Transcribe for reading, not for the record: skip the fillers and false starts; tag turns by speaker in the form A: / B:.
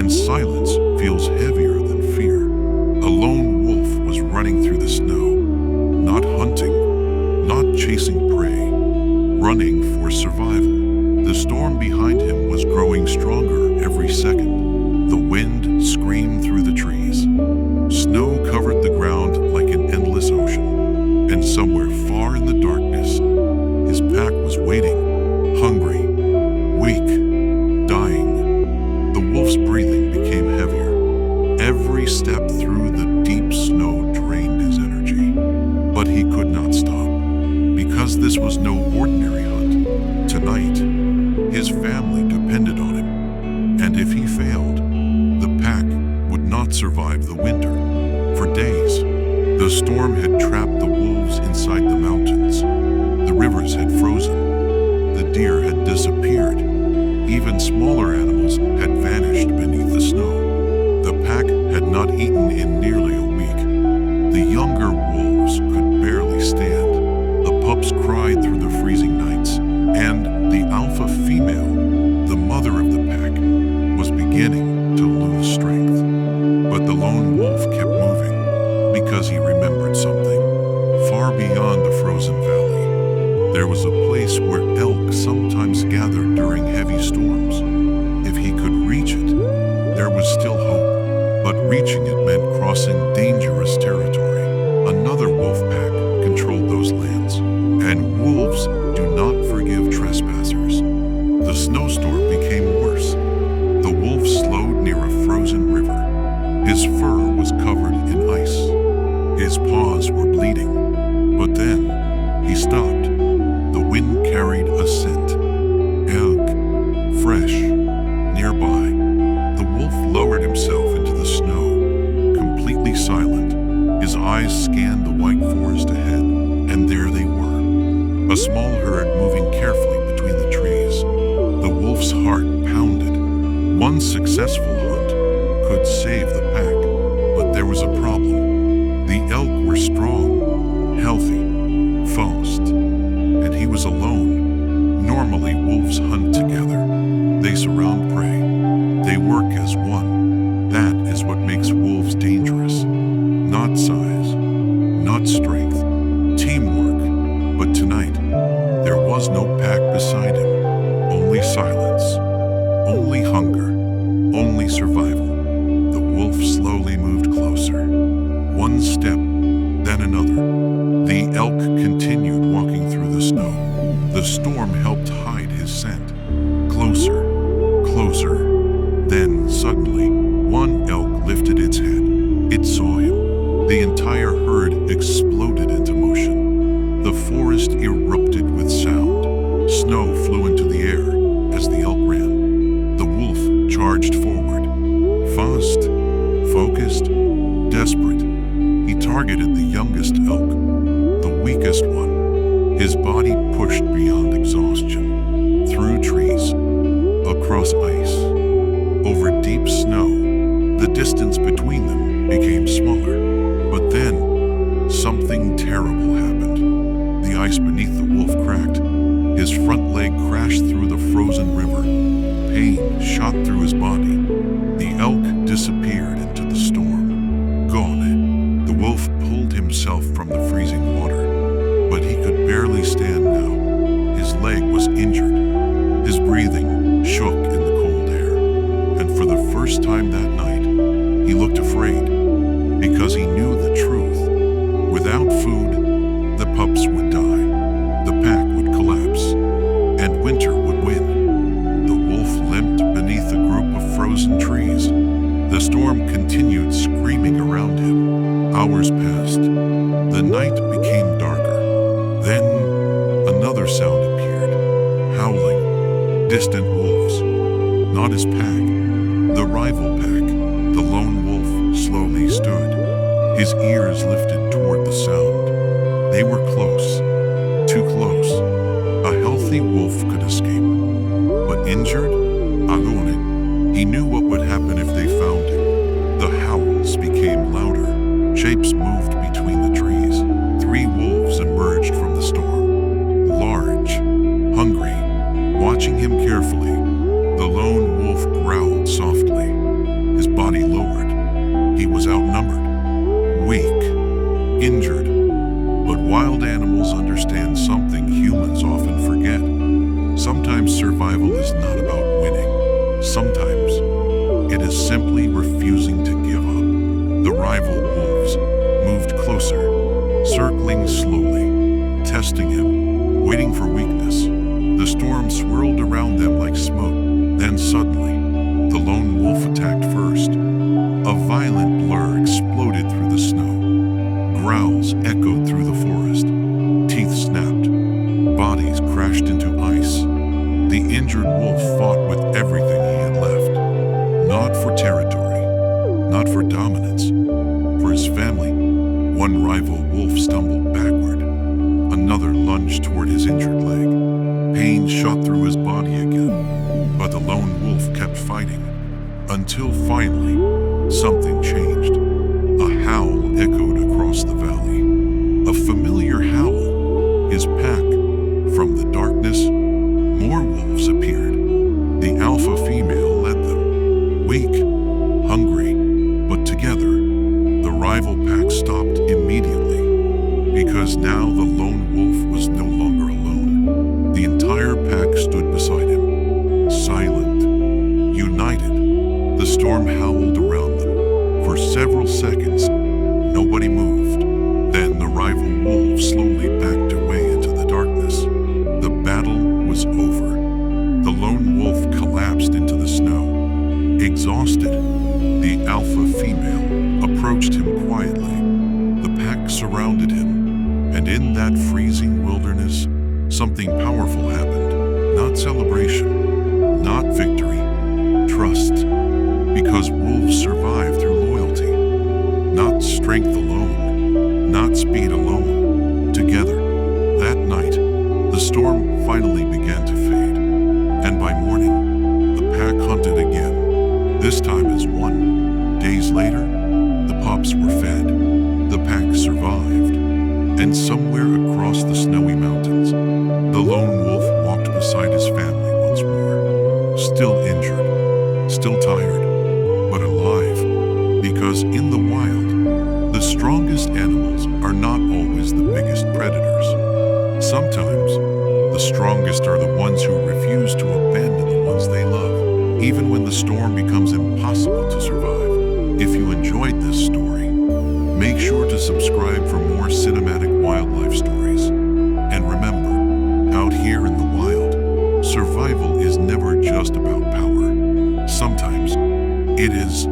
A: and silence feels heavier than fear. A lone wolf was running through the snow, not hunting, not chasing prey, running for survival. The storm behind him was growing stronger every second. The wind screamed through the trees. Snow covered the ground like an endless ocean, and somewhere far in the darkness, his pack was waiting, hungry, weak, dying. The wolf's breathing became heavier. Every step through the deep snow drained his energy. But he could not stop, because this was no ordinary hunt. Tonight, his family depended on him, and if he failed, the pack would not survive the winter. For days, the storm had trapped the wolves inside the mountains. The rivers had frozen. The deer had disappeared. Even smaller animals had vanished beneath the snow. The pack had not eaten in nearly a week. The younger wolves could barely stand. The pups cried through the freezing nights, and the alpha female, the mother of the pack, was beginning to lose strength. But the lone wolf kept moving, because he remembered something. Far beyond the frozen valley, there was a place where elk sometimes gathered during heavy storms. If he could reach it, there was still hope, but reaching it meant crossing dangerous territory. Another wolf pack controlled those lands, and wolves do not forgive trespassers. The snowstorm became worse. The wolf slowed near a frozen river. His fur was covered in ice. His paws were bleeding. But then he stopped. The wind carried a scent. Elk, fresh, nearby. The wolf lowered himself into the snow, completely silent. His eyes scanned the white forest ahead, and there they were. A small herd moving carefully between the trees. The wolf's heart pounded. One successful hunt could save the pack, but there was a problem. The elk were strong, healthy, focused, and he was alone. Normally, wolves hunt together. They surround prey. They work as one. That is what makes wolves dangerous. Not size, not strength, teamwork. But tonight, there was no pack beside him. Only silence, only hunger, only survival. The wolf slowly moved closer. One step, then another. The elk continued walking through the snow. The storm helped hide his scent. Closer, closer. Then, suddenly, one elk lifted its head. It saw him. The entire herd exploded into motion. The forest erupted with sound. Snow flew into the air as the elk ran. The wolf charged forward. Fast, focused, desperate. He targeted the youngest elk, the weakest one. His body pushed beyond exhaustion, through trees, across ice, over deep snow. The distance between them became smaller. But then, something terrible happened. The ice beneath the wolf cracked. His front leg crashed through the frozen river. Pain shot through his body. The elk disappeared into the storm. Gone. The wolf pulled himself from the freezing water, but he could barely stand now. His leg was injured. His breathing shook in the cold air. And for the first time that night, he looked afraid, because he knew the truth. Without food, the pups would die, the pack would collapse, and winter would win. The wolf limped beneath a group of frozen trees. The storm continued screaming around him. Hours passed. The night became darker. Then another sound appeared. Howling. Distant wolves. Not his pack. The rival pack. The lone wolf slowly stood. His ears lifted toward the sound. They were close. Too close. A healthy wolf could escape. But injured? Alone. He knew what would happen if they found him. The howls became louder. Shapes moved between the trees. 3 wolves emerged from the storm. Large, hungry, watching him carefully. The lone wolf growled softly. sometimes it is simply refusing to give up. The rival wolves moved closer, circling slowly, testing him, waiting for weakness. The storm swirled around them like smoke. Then suddenly, the lone wolf attacked first. A violent blur exploded through the snow. Growls echoed through the forest. Teeth snapped. Bodies crashed into ice. The injured wolf fought with everything he had left. Not for territory, not for dominance, for his family. One rival wolf stumbled backward. Another lunged toward his injured leg. Pain shot through his body again. But the lone wolf kept fighting. Until finally, something changed. A howl echoed across the valley. A familiar howl. His pack. From the darkness, more wolves appeared. The alpha female led them. Weak, hungry, but together, the rival pack stopped immediately. Because now the lone wolf was no longer alone. The entire pack stood beside him. Silent, united. The storm howled around them. For several seconds, nobody moved. Then the rival wolves slowly backed away into the darkness. The battle was over. The lone wolf collapsed into the snow. Exhausted, the alpha female approached him quietly. The pack surrounded him, and in that freezing wilderness, something powerful happened. Not celebration, not victory, trust. Because wolves survive through loyalty. Not strength alone, not speed alone. Together, that night, the storm finally began to fade. And by morning, the pack hunted again. This time as one. Days later, the pups were fed. The pack survived. And somewhere across the snowy mountains, the lone wolf walked beside his family once more. Still injured, still tired, but alive. Because in the wild, the strongest animals are not always the biggest predators. Sometimes, the strongest are the ones who refuse to abandon the ones they love, even when the storm becomes impossible to survive. If you enjoyed this story, make sure to subscribe for more cinematic wildlife stories. And remember, out here in the wild, survival is never just about power. Sometimes, it is